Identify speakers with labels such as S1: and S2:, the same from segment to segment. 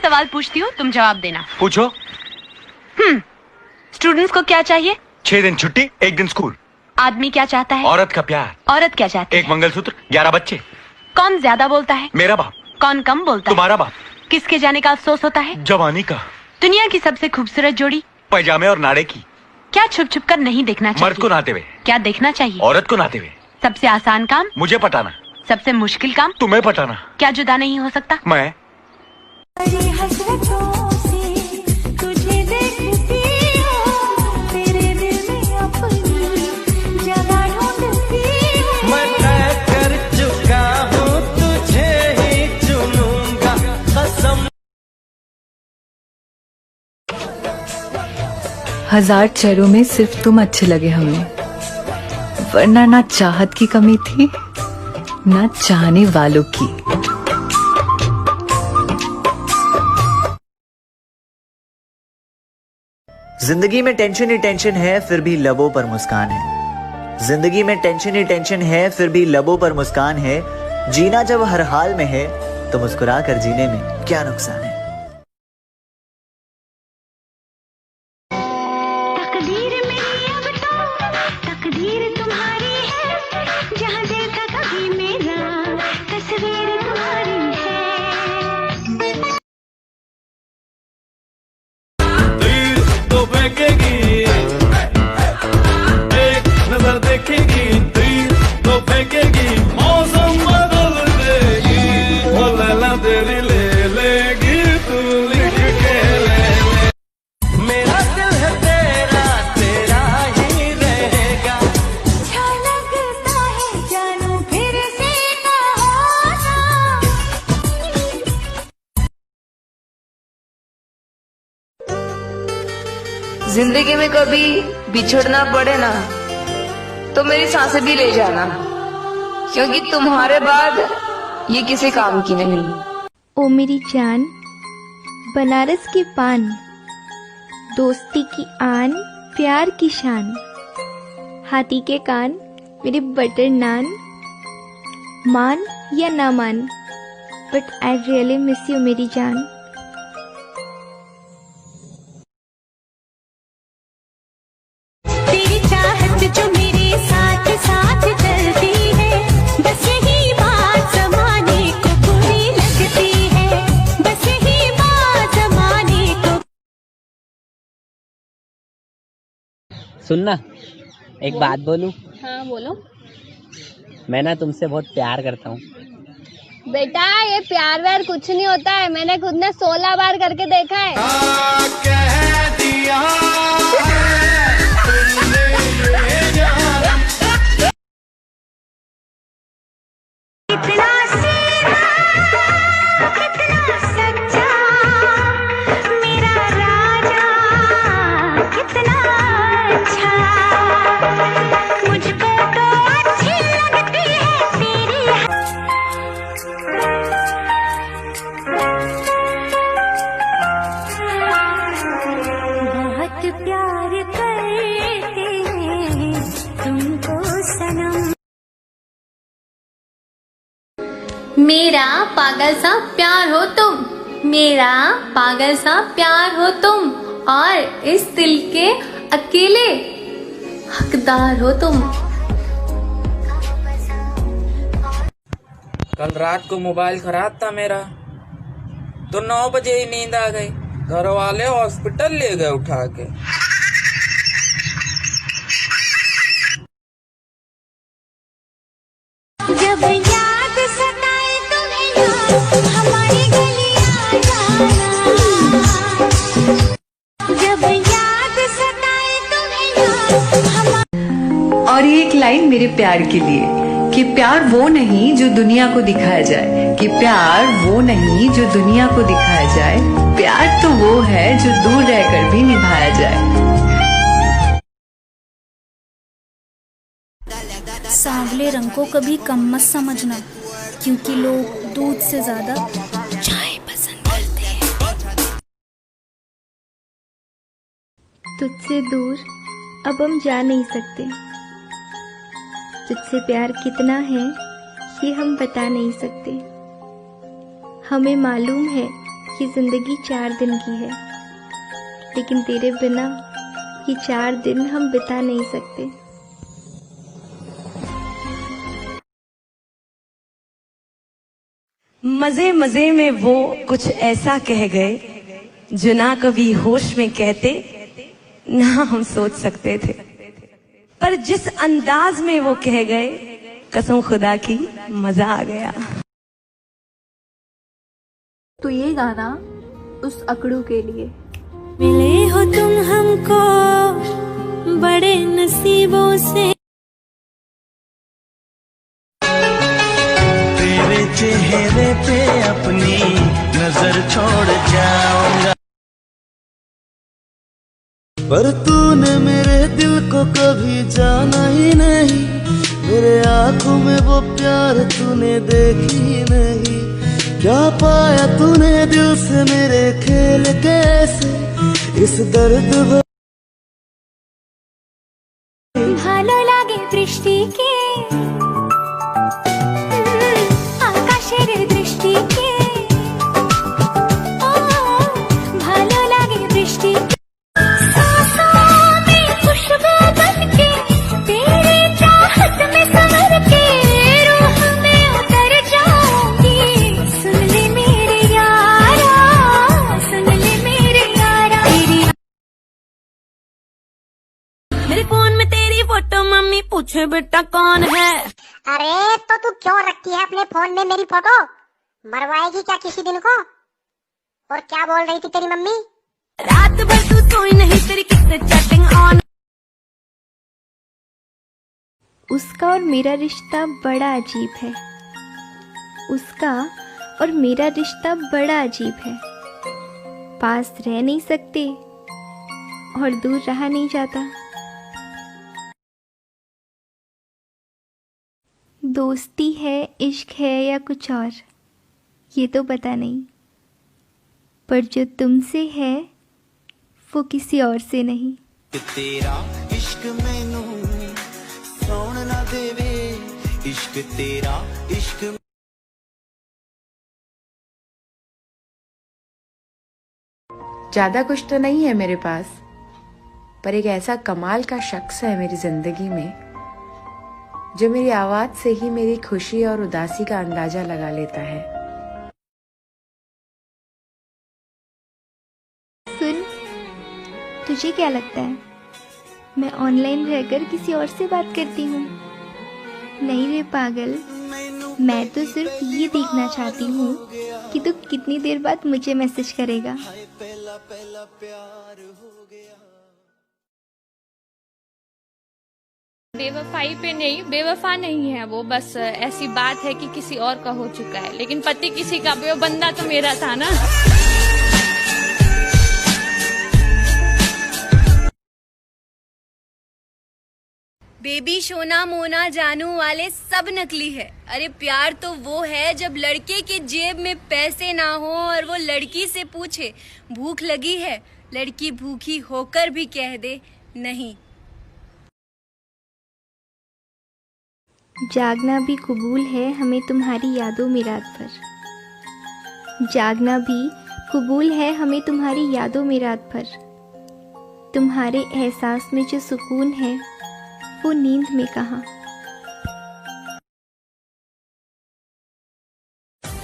S1: सवाल पूछती हूँ, तुम जवाब देना।
S2: पूछो।
S1: स्टूडेंट्स को क्या चाहिए?
S2: 6 दिन छुट्टी, 1 दिन स्कूल।
S1: आदमी क्या चाहता है?
S2: औरत का प्यार।
S1: औरत क्या चाहती है?
S2: 1 मंगलसूत्र, 11 बच्चे।
S1: कौन ज्यादा बोलता है?
S2: मेरा बाप।
S1: कौन कम बोलता है?
S2: तुम्हारा बाप।
S1: किसके जाने का अफसोस होता है?
S2: जवानी का।
S1: दुनिया की सबसे खूबसूरत जोड़ी?
S2: पैजामे और नाड़े की।
S1: क्या छुप छुप कर नहीं देखना चाहिए?
S2: मर्द को नहाते हुए।
S1: क्या देखना चाहिए?
S2: औरत को नहाते हुए।
S1: सबसे आसान काम?
S2: मुझे पटाना।
S1: सबसे मुश्किल काम?
S2: तुम्हें पटाना।
S1: क्या जुदा नहीं हो सकता?
S2: मैं।
S3: हजार चेहरों में सिर्फ तुम अच्छे लगे हमें, वरना ना चाहत की कमी थी ना चाहने वालों की।
S4: जिंदगी में टेंशन ही टेंशन है, फिर भी लबों पर मुस्कान है। जिंदगी में टेंशन ही टेंशन है, फिर भी लबों पर मुस्कान है। जीना जब हर हाल में है, तो मुस्कुरा कर जीने में क्या नुकसान है।
S5: जिंदगी में कभी बिछड़ना पड़े ना, तो मेरी सांसें भी ले जाना, क्योंकि तुम्हारे बाद ये किसी काम की नहीं।
S6: ओ मेरी जान, बनारस की पान, दोस्ती की आन, प्यार की शान, हाथी के कान, मेरे बटर नान, मान या ना मान, but I really miss you मेरी जान।
S7: जो मेरे साथ साथ चलती है, बस यही बात ज़माने को बुरी लगती है, बस यही बात ज़माने को।
S8: सुनना, एक बात बोलूं?
S9: हाँ बोलो।
S8: मैं ना तुमसे बहुत प्यार करता हूँ।
S9: बेटा ये प्यार व्यार कुछ नहीं होता है, मैंने खुद ने 16 बार करके देखा है।
S7: कह दिया कितना सीधा, कितना सच्चा, मेरा राजा कितना अच्छा, मुझको तो अच्छी लगती है तेरी। बहुत प्यार करते हैं तुमको सनम।
S10: मेरा पागल सा प्यार हो तुम, मेरा पागल सा प्यार हो तुम, और इस दिल के अकेले हकदार हो तुम।
S11: कल रात को मोबाइल खराब था मेरा, तो 9 बजे ही नींद आ गई। घर वाले हॉस्पिटल ले गए उठा के।
S7: जब याद सताए तुम्हें ना, हमारी गलियां जाना, जब याद सताए तुम्हें ना।
S3: और ये एक लाइन मेरे प्यार के लिए, कि प्यार वो नहीं जो दुनिया को दिखाया जाए, कि प्यार वो नहीं जो दुनिया को दिखाया जाए, प्यार तो वो है जो दूर रहकर भी निभाया जाए।
S12: सांवले रंग को कभी कम मत समझना, क्योंकि लोग दूध से ज्यादा चाय पसंद करते हैं।
S6: तुझसे दूर अब हम जा नहीं सकते, तुझसे प्यार कितना है ये हम बता नहीं सकते। हमें मालूम है ये जिंदगी 4 दिन की है, लेकिन तेरे बिना ये 4 दिन हम बिता नहीं सकते।
S3: मजे मजे में वो कुछ ऐसा कह गए जो ना कभी होश में कहते, ना हम सोच सकते थे, पर जिस अंदाज में वो कह गए, कसम खुदा की मजा आ गया।
S6: तो ये गाना उस अकड़ू के लिए।
S7: मिले हो तुम हमको बड़े नसीबों से,
S13: तेरे चेहरे पे अपनी नजर छोड़ जाऊंगा, पर तूने मेरे दिल को कभी जाना ही नहीं, मेरे आंखों में वो प्यार तूने देखी नहीं, क्या पाया तूने दिल से मेरे खेल कैसे इस दर्द
S7: ভালো লাগে বৃষ্টিকে, আকাশের দৃষ্টিকে, ও ভালো লাগে বৃষ্টিকে, सांसों में खुशबू बनके, तेरी चाहत में संवर के, रूह में उतर जाऊंगी, सुन ले मेरे यारा, सुन ले मेरे यारा। मेरे फोन में तेरी फोटो, मम्मी पूछे बेटा कौन है।
S9: अरे तो तू क्यों रखती है अपने फोन में मेरी फोटो? मरवाएगी क्या किसी दिन को? और क्या बोल रही थी तेरी मम्मी?
S7: रात भर तू सोई नहीं, तेरी किससे चैटिंग ऑन।
S6: उसका और मेरा रिश्ता बड़ा अजीब है, उसका और मेरा रिश्ता बड़ा अजीब है, पास रह नहीं सकते और दूर रहा नहीं जाता। दोस्ती है, इश्क है या कुछ और, ये तो पता नहीं, पर जो तुमसे है वो किसी और से नहीं।
S13: तेरा इश्क मैनू सौण ना देवे, इश्क तेरा इश्क।
S5: ज्यादा कुछ तो नहीं है मेरे पास, पर एक ऐसा कमाल का शख्स है मेरी जिंदगी में जो मेरी आवाज से ही मेरी खुशी और उदासी का अंदाजा लगा लेता है।
S6: सुन, तुझे क्या लगता है मैं ऑनलाइन रहकर किसी और से बात करती हूँ? नहीं रे पागल, मैं तो सिर्फ ये देखना चाहती हूँ कि तू कितनी देर बाद मुझे मैसेज करेगा।
S12: बेवफाई पे नहीं, बेवफा नहीं है वो, बस ऐसी बात है कि किसी और का हो चुका है, लेकिन पति किसी का भी, वो बंदा तो मेरा था ना।
S10: बेबी सोना मोना जानू वाले सब नकली है। अरे प्यार तो वो है जब लड़के के जेब में पैसे ना हो और वो लड़की से पूछे भूख लगी है, लड़की भूखी होकर भी कह दे नहीं।
S6: जागना भी कबूल है हमें तुम्हारी यादों में रात भर, जागना भी कबूल है हमें तुम्हारी यादों में रात भर, तुम्हारे एहसास में जो सुकून है वो नींद में कहाँ।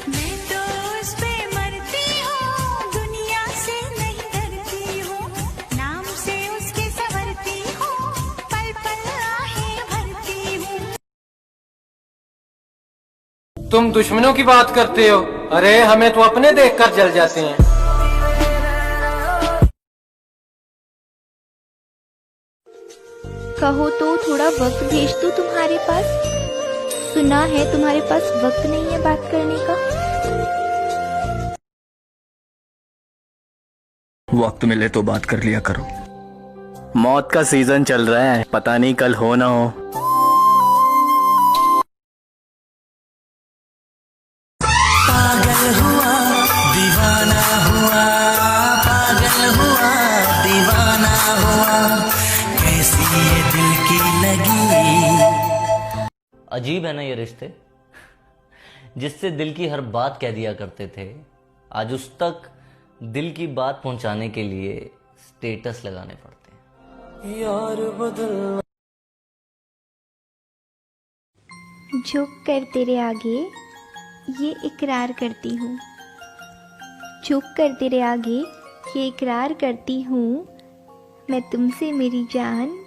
S7: मैं तो उस पे मरती हूँ, दुनिया से नहीं डरती हूँ, नाम से उसके संवरती हूँ, पल पल आहें भरती हूँ।
S11: तुम दुश्मनों की बात करते हो, अरे हमें तो अपने देखकर जल जाते हैं।
S6: कहो तो थोड़ा वक्त भेज दूं तुम्हारे पास, सुना है तुम्हारे पास वक्त नहीं है बात करने का।
S2: वक्त मिले तो बात कर लिया करो।
S14: मौत का सीजन चल रहा है, पता नहीं कल हो ना हो।
S13: पागल हुआ दीवाना हुआ, पागल हुआ दीवाना हुआ, कैसी ये दिल की लगी।
S15: अजीब है ना ये रिश्ते, जिससे दिल की हर बात कह दिया करते थे, आज उस तक दिल की बात पहुंचाने के लिए स्टेटस लगाने पड़ते हैं।
S13: यार बदल
S6: झुक कर तेरे आगे ये इकरार करती हूँ, झुक कर तेरे आगे ये इकरार करती हूँ, मैं तुमसे मेरी जान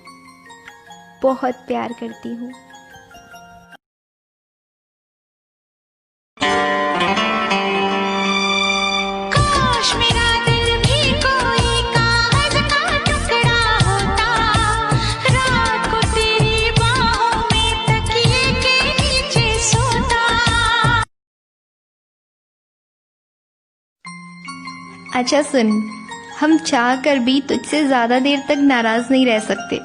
S6: बहुत प्यार करती हूँ।
S7: काश मेरा दिल भी कोई कागज का टुकड़ा होता, रात को तेरी बाहों में तकिए के नीचे सोता।
S6: अच्छा सुन, हम चाह कर भी तुझसे ज्यादा देर तक नाराज नहीं रह सकते,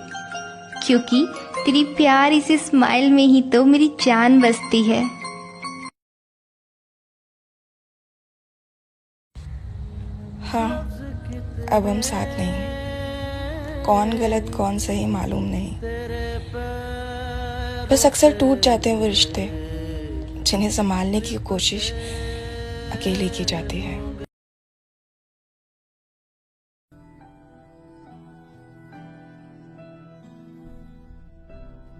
S6: क्योंकि तेरी प्यारी सी स्माइल में ही तो मेरी जान बसती है।
S16: हाँ, अब हम साथ नहीं हैं। कौन गलत कौन सही मालूम नहीं, बस अक्सर टूट जाते हैं वो रिश्ते जिन्हें संभालने की कोशिश अकेले की जाती है।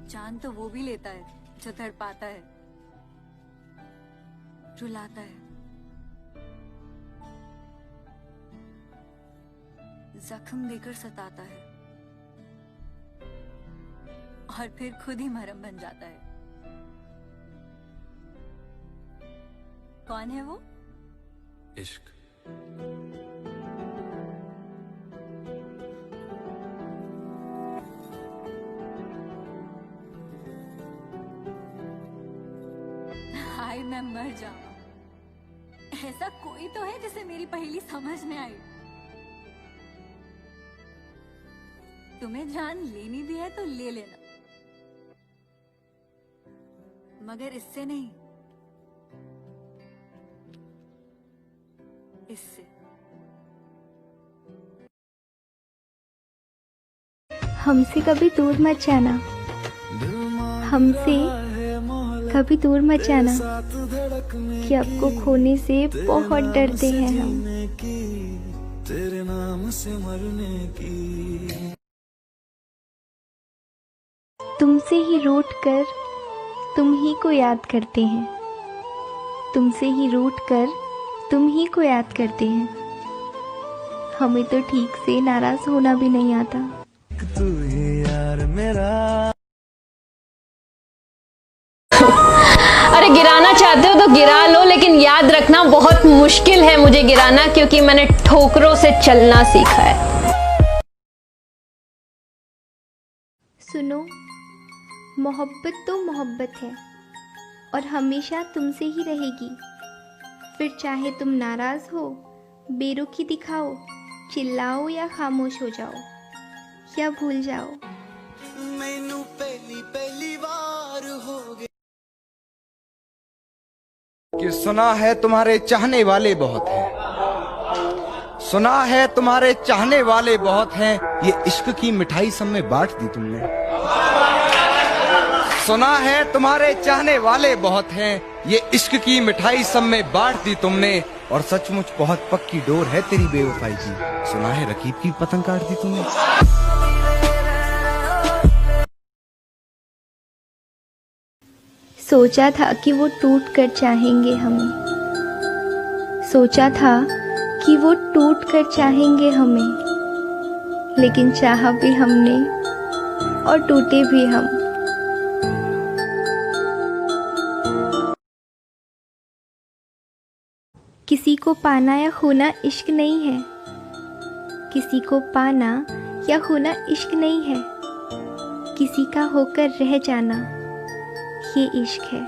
S17: जान तो वो भी लेता है जो तड़पाता है, रुलाता है, जख्म देकर सताता है और फिर खुद ही मरहम बन जाता है। कौन है वो?
S13: इश्क।
S17: हाय मैं मर जाऊं, ऐसा कोई तो है जिसे मेरी पहेली समझ में आई। तुम्हें जान लेनी भी है तो ले लेना, मगर इससे नहीं, इससे।
S6: हमसे कभी दूर मत जाना, हमसे कभी दूर मत जाना, कि आपको खोने से बहुत डरते हैं हम।
S13: तेरे नाम से मरने की।
S6: तुमसे ही रूठ कर तुम ही को याद करते हैं, तुमसे ही रूठ कर तुम ही को याद करते हैं। हमें तो ठीक से नाराज होना भी नहीं आता।
S13: तू ही यार मेरा।
S18: अरे गिराना चाहते हो तो गिरा लो, लेकिन याद रखना बहुत मुश्किल है मुझे गिराना, क्योंकि मैंने ठोकरों से चलना सीखा है।
S6: सुनो, मोहब्बत तो मोहब्बत है और हमेशा तुमसे ही रहेगी। फिर चाहे तुम नाराज हो, बेरुखी दिखाओ, चिल्लाओ या खामोश हो जाओ या भूल जाओ।
S13: मैनू पहली बार हो गया
S19: कि सुना है तुम्हारे चाहने वाले बहुत हैं, सुना है तुम्हारे चाहने वाले बहुत हैं, ये इश्क की मिठाई सब में बांट दी तुमने। सुना है तुम्हारे चाहने वाले बहुत हैं, ये इश्क की मिठाई सब में बांट दी तुमने। और सचमुच बहुत पक्की डोर है तेरी बेवफाई की, सुना है रकीब की पतंग काट दी तुमने।
S6: सोचा था कि वो टूट कर चाहेंगे हमें, सोचा था कि वो टूट कर चाहेंगे हमें, लेकिन चाहा भी हमने और टूटे भी हम। किसी को पाना या खोना इश्क नहीं है, किसी को पाना या खोना इश्क नहीं है, किसी का होकर रह जाना ये इश्क है।